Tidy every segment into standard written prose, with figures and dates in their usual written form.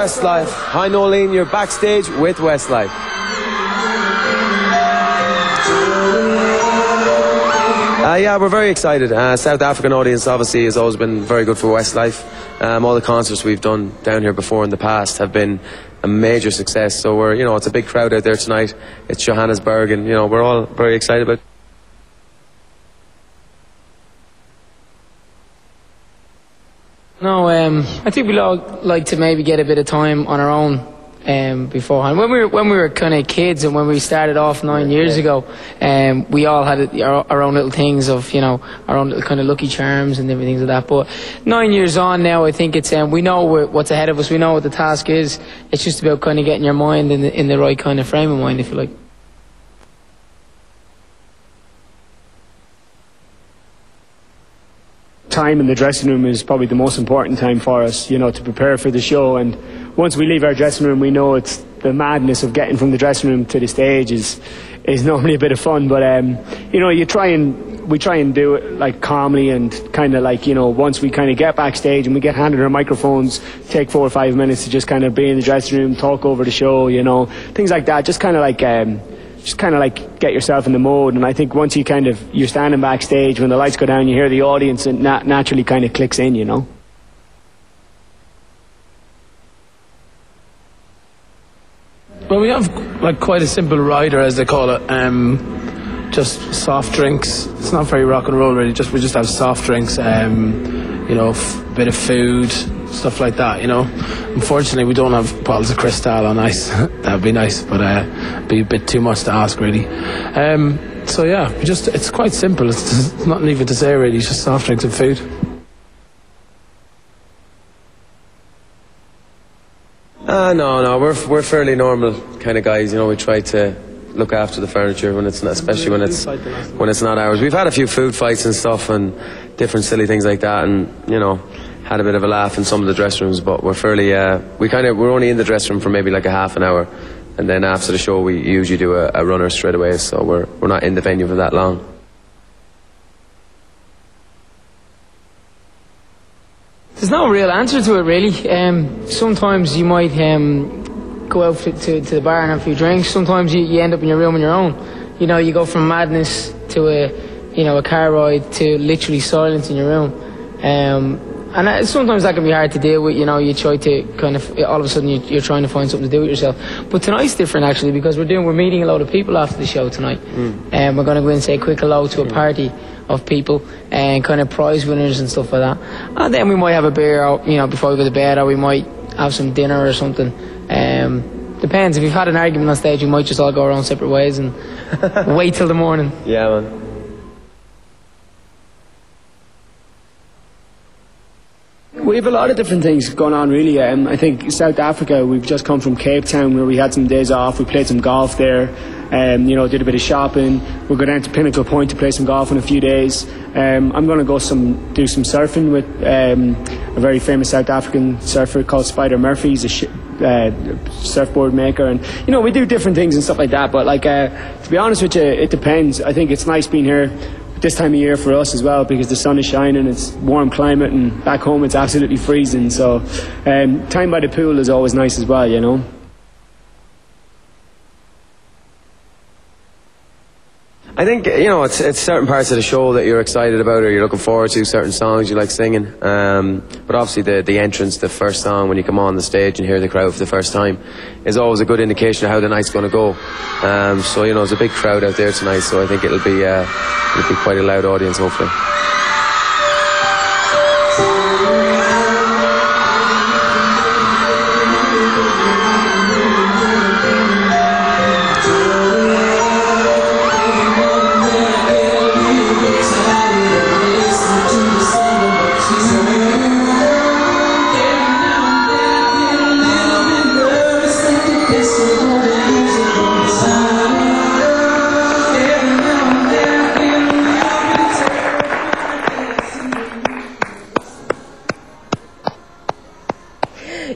Westlife. Hi Nolene, you're backstage with Westlife. Yeah, we're very excited. South African audience obviously has always been very good for Westlife. All the concerts we've done down here before in the past have been a major success. So we're, it's a big crowd out there tonight. It's Johannesburg, and we're all very excited about it. No, I think we'd all like to maybe get a bit of time on our own beforehand. When we were kind of kids, and when we started off 9 years ago, we all had our own little things of our own little kind of Lucky Charms and different things like that. But 9 years on now, I think it's we know what's ahead of us. We know what the task is. It's just about kind of getting your mind in the right kind of frame of mind, if you like. Time in the dressing room is probably the most important time for us, to prepare for the show. And once we leave our dressing room, we know it's the madness of getting from the dressing room to the stage is normally a bit of fun. But we try and do it like calmly, and kind of like once we kind of get backstage and we get handed our microphones, take 4 or 5 minutes to just kind of be in the dressing room, talk over the show, things like that. Just kind of like get yourself in the mode. And I think once you're standing backstage, when the lights go down, you hear the audience, and naturally kind of clicks in, Well, we have like quite a simple rider, as they call it. Just soft drinks. It's not very rock and roll really. We just have soft drinks. A bit of food, stuff like that. Unfortunately, we don't have bottles of Cristal on ice. That'd be nice, but it'd be a bit too much to ask really. So yeah, it's quite simple. It's nothing even to say really. It's just soft drinks and food. No, we're fairly normal kind of guys. We try to look after the furniture when it's not, especially when it's not ours. We've had a few food fights and stuff and different silly things like that, and had a bit of a laugh in some of the dressing rooms. But we're fairly we're only in the dressing room for maybe like a half an hour, and then after the show we usually do a runner straight away. So we're not in the venue for that long. There's no real answer to it really. Sometimes you might go out to the bar and have a few drinks. Sometimes you end up in your room on your own. You go from madness to a car ride to literally silence in your room. And sometimes that can be hard to deal with. You try to kind of, all of a sudden you're trying to find something to do with yourself. But tonight's different actually, because we're meeting a lot of people after the show tonight. We're going to go in and say a quick hello to a party of people and kind of prize winners and stuff like that. And then we might have a beer out, before we go to bed, or we might have some dinner or something. Depends. If we've had an argument on stage, we might just all go our own separate ways and wait till the morning. Yeah, man. We have a lot of different things going on really. I think South Africa, we've just come from Cape Town where we had some days off. We played some golf there, did a bit of shopping. We'll go down to Pinnacle Point to play some golf in a few days. I'm going to go do some surfing with a very famous South African surfer called Spider Murphy. He's a surfboard maker, and we do different things and stuff like that. But to be honest with you, it depends. I think it's nice being here this time of year for us as well, because the sun is shining, it's warm climate, and back home it's absolutely freezing. So time by the pool is always nice as well, I think it's certain parts of the show that you're excited about or you're looking forward to, certain songs you like singing. But obviously the entrance, the first song when you come on the stage and hear the crowd for the first time, is always a good indication of how the night's going to go. So there's a big crowd out there tonight, so I think it'll be quite a loud audience hopefully.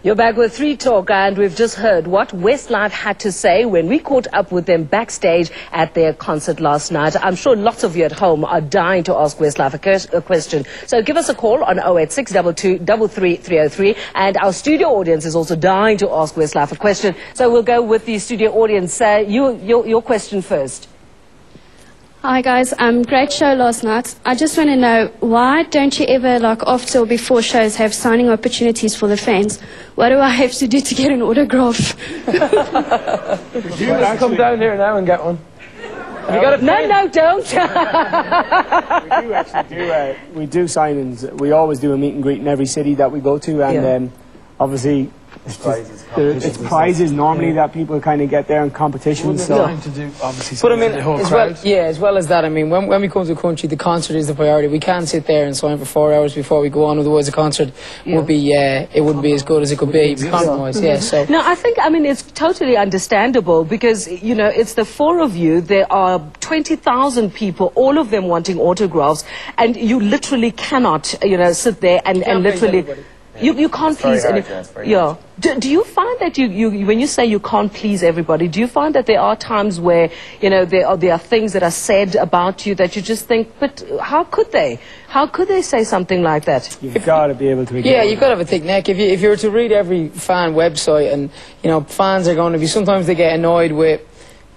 You're back with Three Talk, and we've just heard what Westlife had to say when we caught up with them backstage at their concert last night. I'm sure lots of you at home are dying to ask Westlife a question. So give us a call on 086 22 33303, and our studio audience is also dying to ask Westlife a question. So we'll go with the studio audience. Your question first. Hi guys, great show last night. I just want to know, why don't you ever, like after or before shows, have signing opportunities for the fans? What do I have to do to get an autograph? Could you come down here now and get one? Have you got a pen? No, don't. We do actually do. We do signings. We always do a meet and greet in every city that we go to, and obviously it's prizes normally that people kind of get there in competitions. So. To do, obviously, But I mean, the whole as crowd. well as that, I mean, when we come to a country, the concert is the priority. We can't sit there and sign for 4 hours before we go on. Otherwise, the concert would be it wouldn't be as good as it could be. Content-wise, So No, I think, I mean, it's totally understandable because, you know, it's the four of you. There are 20,000 people, all of them wanting autographs, and you literally cannot, you know, sit there and literally... You can't please anybody. Yeah. Do you find that you when you say you can't please everybody, do you find that there are times where, you know, there are things that are said about you that you just think, but how could they? How could they say something like that? You've got to be able to. Yeah, you've got to have a thick neck. If you were to read every fan website, and you know, fans are going to be, sometimes they get annoyed with,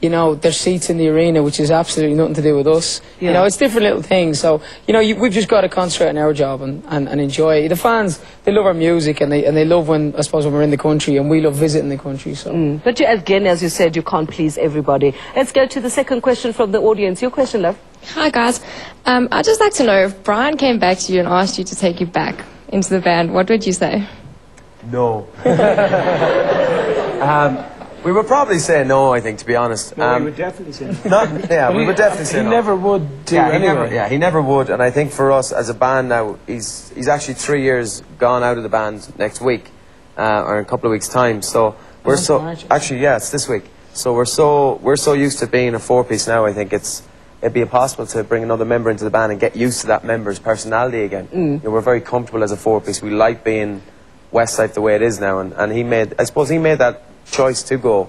you know, their seats in the arena, which is absolutely nothing to do with us. Yeah. You know, it's different little things. So, you know, we've just got to concentrate on our job and enjoy it. The fans, they love our music, and they love when, I suppose, when we're in the country, and we love visiting the country. So. But you, again, as you said, you can't please everybody. Let's go to the second question from the audience. Your question, love. Hi, guys. I'd just like to know, if Brian came back to you and asked you to take you back into the band, what would you say? No. We would probably say no, I think, to be honest. No, we would definitely say no. We would definitely say no. He never would do anyway. He never would, and I think for us as a band now, he's actually 3 years gone out of the band next week, or in a couple of weeks' time. So we're it's this week. So we're so used to being a four-piece now. I think it'd be impossible to bring another member into the band and get used to that member's personality again. You know, we're very comfortable as a four-piece. We like being Westlife the way it is now, and I suppose he made that choice to go,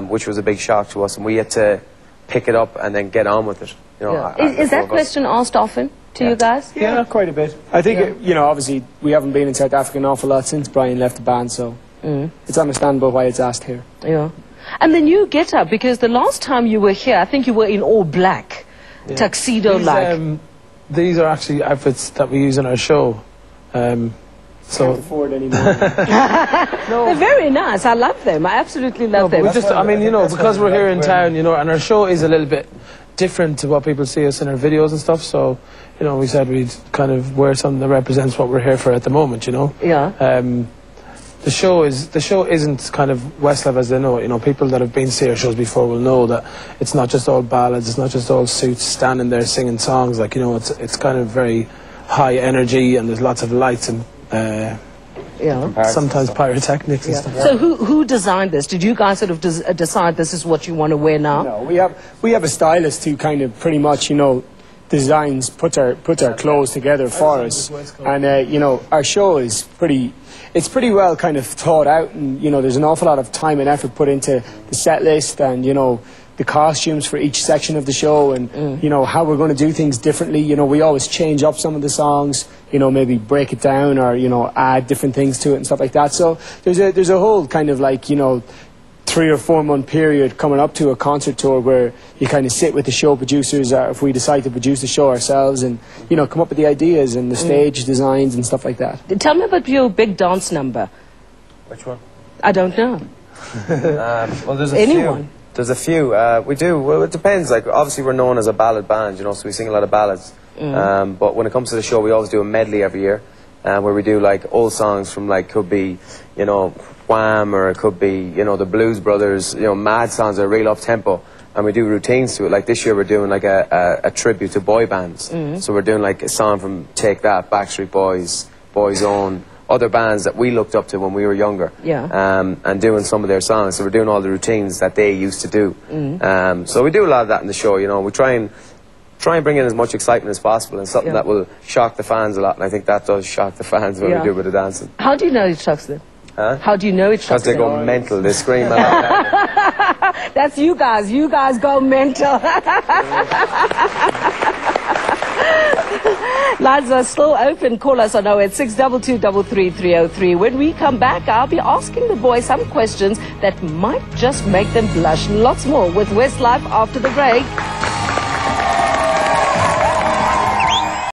which was a big shock to us, and we had to pick it up and then get on with it. You know, is that question asked often to you guys? Yeah, quite a bit. I think you know, obviously we haven't been in South Africa an awful lot since Brian left the band, so it's understandable why it's asked here. Yeah, and the new get-up, because the last time you were here, I think you were in all black, tuxedo-like. These are actually outfits that we use in our show. So can't afford anymore. They're very nice. I love them. I absolutely love them. I mean, you know, because we're here in town, you know, and our show is a little bit different to what people see us in our videos and stuff. So, you know, we said we'd kind of wear something that represents what we're here for at the moment. You know. Yeah. The show isn't kind of Westlife as they know it. You know, people that have been to see our shows before will know that it's not just all ballads. It's not just all suits standing there singing songs. Like, you know, it's kind of very high energy, and there's lots of lights and. Sometimes pyrotechnics and stuff. So who designed this? Did you guys sort of decide this is what you want to wear now? No, we have a stylist who kind of pretty much, you know, designs, puts our clothes together for us, and you know, our show is pretty well kind of thought out, and you know, there's an awful lot of time and effort put into the set list, and you know, the costumes for each section of the show, and you know, how we're going to do things differently. You know, we always change up some of the songs, you know, maybe break it down, or you know, add different things to it and stuff like that. So there's a whole kind of like, you know, 3 or 4 month period coming up to a concert tour where you kind of sit with the show producers, if we decide to produce the show ourselves, and you know, come up with the ideas and the stage designs and stuff like that. Tell me about your big dance number. Which one? I don't know. Well, there's a few. There's a few. We do. Well, it depends. Like, obviously, we're known as a ballad band, you know, so we sing a lot of ballads. But when it comes to the show, we always do a medley every year, where we do like old songs from, like, could be, you know, Wham, or it could be, you know, the Blues Brothers, you know, mad songs that are real up tempo, and we do routines to it. Like this year, we're doing like a tribute to boy bands. So we're doing like a song from Take That, Backstreet Boys, Boyzone, other bands that we looked up to when we were younger, and doing some of their songs. So we're doing all the routines that they used to do. So we do a lot of that in the show. You know, we try and bring in as much excitement as possible, and something that will shock the fans a lot. And I think that does shock the fans when we do a bit of dancing. How do you know it shocks them? Huh? How do you know it's Because they chocolate go orange? mental. They scream a lot. That's you guys. You guys go mental. Lines are still open. Call us on 086 223 When we come back, I'll be asking the boys some questions that might just make them blush. Lots more with Westlife after the break.